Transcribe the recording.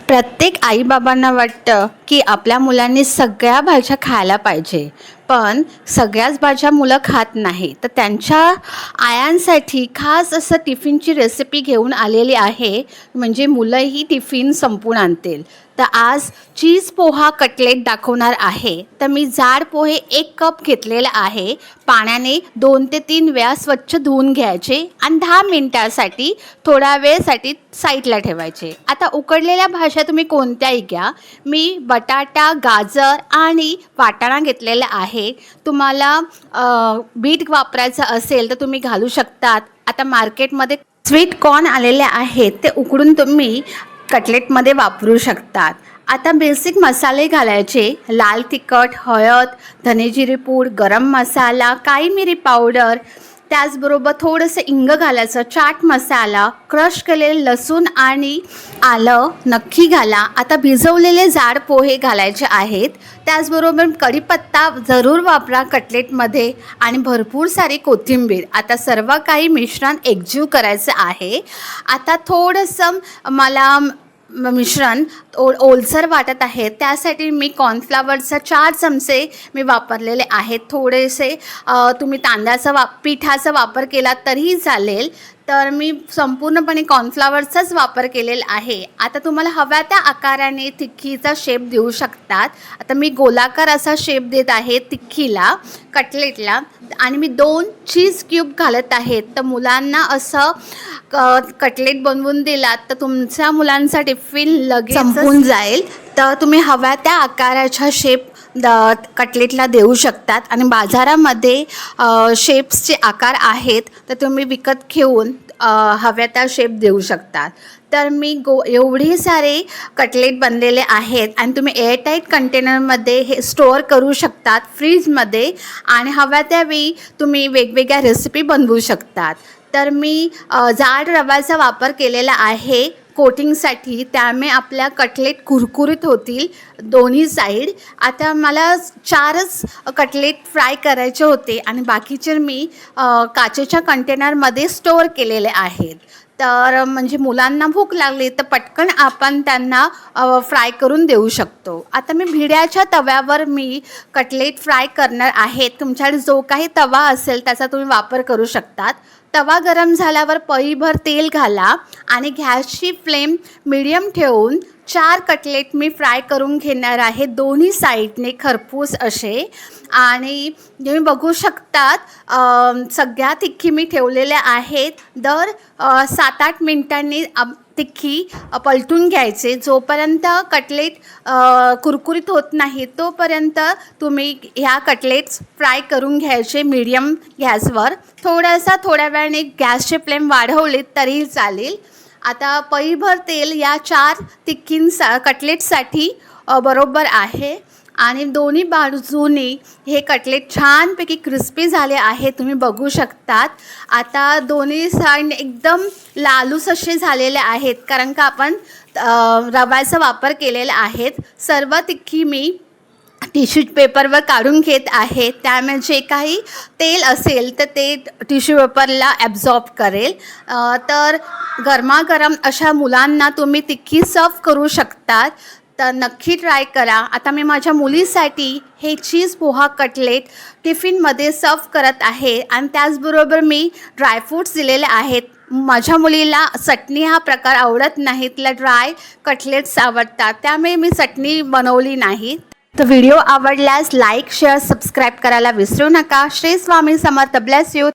प्रत्येक आईबाबांना वाटतं की आपल्या मुलांनी सगळ्या भाज्या खायला पाहिजे, पण सगळ्याच भाज्या मुलं खात नाही. तर त्यांच्या आयांसाठी खास असं टिफिनची रेसिपी घेऊन आलेली आहे, म्हणजे मुलंही टिफिन संपवून आणतील. तर आज चीज पोहा कटलेट दाखवणार आहे. तर मी जाड पोहे 1 कप घेतलेला आहे. पाण्याने 2 ते 3 वेळा स्वच्छ धुवून घ्यायचे आणि 10 मिनिटासाठी थोडा वेळसाठी साईडला ठेवायचे. आता उकडलेल्या भाज्या तुम्ही कोणत्याही घ्या. मी बटाटा, गाजर आणि वाटाणा घेतलेला आहे. तुम्हाला बीट वापरायचं असेल तर तुम्ही घालू शकतात. आता मार्केटमध्ये स्वीट कॉर्न आलेले आहेत, ते उकडून तुम्ही कटलेटमध्ये वापरू शकतात. आता बेसिक मसाले घालायचे. लाल तिखट, हळद, धनेजिरे पूड, गरम मसाला, काळी मिरी पावडर, त्याचबरोबर थोडंसं इंग घालायचं, चाट मसाला, क्रश केलेले लसूण आणि आलं नक्की घाला. आता भिजवलेले जाड पोहे घालायचे आहेत. त्याचबरोबर कढीपत्ता जरूर वापरा कटलेटमध्ये आणि भरपूर सारी कोथिंबीर. आता सर्व काही मिश्रण एकजीव करायचं आहे. आता थोडंसं मला मिश्रण ओलसर वाटत आहे, त्यासाठी मी कॉर्नफ्लावरचा 4 चमचे मी वापरलेले आहेत. थोडेसे तुम्ही तांदळाचा पिठाचा वापर केला तरीही चालेल. तर मी संपूर्णपणे कॉर्नफ्लावरचाच वापर केलेला आहे. आता तुम्हाला हव्या त्या आकाराने तिक्कीचा शेप देऊ शकतात. आता मी गोलाकार असा शेप देत आहे तिक्कीला, कटलेटला, आणि मी 2 चीज क्यूब घालत आहेत. तर मुलांना असं कटलेट बनवून दिलात तर तुमच्या मुलांचा टिफिन लगेच संपून जाईल. तर तुम्ही हव्या त्या आकाराच्या शेप कटलेटला देऊ शकतात. आणि बाजारामध्ये शेप्सचे आकार आहेत, तर तुम्ही विकत घेऊन हव्या त्या शेप देऊ शकतात. तर मी एवढे सारे कटलेट बनलेले आहेत आणि तुम्ही एअरटाईट कंटेनरमध्ये हे स्टोअर करू शकतात फ्रीजमध्ये, आणि हव्या त्यावेळी तुम्ही वेगवेगळ्या रेसिपी बनवू शकतात. तर मी जाड रव्याचा वापर केलेला आहे कोटिंगसाठी, त्यामुळे आपल्या कटलेट कुरकुरीत होतील दोन्ही साईड. आता मला 4च कटलेट फ्राय करायचे होते आणि बाकीचे मी काचेच्या कंटेनरमध्ये स्टोअर केलेले आहेत. तर म्हणजे मुलांना भूक लागली तर पटकन आपण त्यांना फ्राय करून देऊ शकतो. आता मी भिड्याच्या तव्यावर मी कटलेट फ्राय करणार आहे. तुमच्याकडे जो काही तवा असेल त्याचा तुम्ही वापर करू शकतात. तवा गरम झाल्यावर पळीभर तेल घाला आणि गॅसची फ्लेम मीडियम ठेवून 4 कटलेट मी फ्राय करून घेणार आहे, दोन्ही साईडने खरपूस असे. आणि तुम्ही बघू शकतात सगळ्या तिक्की मी ठेवलेल्या आहेत. दर 7-8 मिनिटांनी तिक्की पलटून घ्यायचे. जोपर्यंत कटलेट कुरकुरीत होत नाही तोपर्यंत तुम्ही ह्या कटलेट्स फ्राय करून घ्यायचे मीडियम गॅसवर. थोड्या वेळाने गॅसचे फ्लेम वाढवले तरीही चालेल. आता पळीभर तेल या 4 कटलेटसाठी बरोबर आहे. आणि दोन्ही बाजूने हे कटलेट छानपैकी क्रिस्पी झाले आहे, तुम्ही बघू शकतात. आता दोन्ही साईड एकदम लालूस असे झालेले आहेत, कारण का आपण रव्याचा वापर केलेला आहे. सर्व तिक्की मी टिश्यू पेपरवर काढून घेत आहे, त्यामुळे जे काही तेल असेल तर ते टिश्यू पेपरला ॲब्झॉर्ब करेल. तर गरमागरम अशा मुलांना तुम्ही तिक्की सर्व करू शकतात. तर नक्की ट्राय करा. आता मी माझ्या मुलीसाठी हे चीज पोहा कटलेट टिफिनमध्ये सर्व करत आहे आणि त्याचबरोबर मी ड्रायफ्रूट्स दिलेले आहेत. माझ्या मुलीला चटणी हा प्रकार आवडत नाही, तिला ड्राय कटलेट्स आवडतात, त्यामुळे मी चटणी बनवली नाही. तर व्हिडिओ आवडल्यास लाईक, शेअर, सबस्क्राईब करायला विसरू नका. श्री स्वामी समर्थ. Bless you.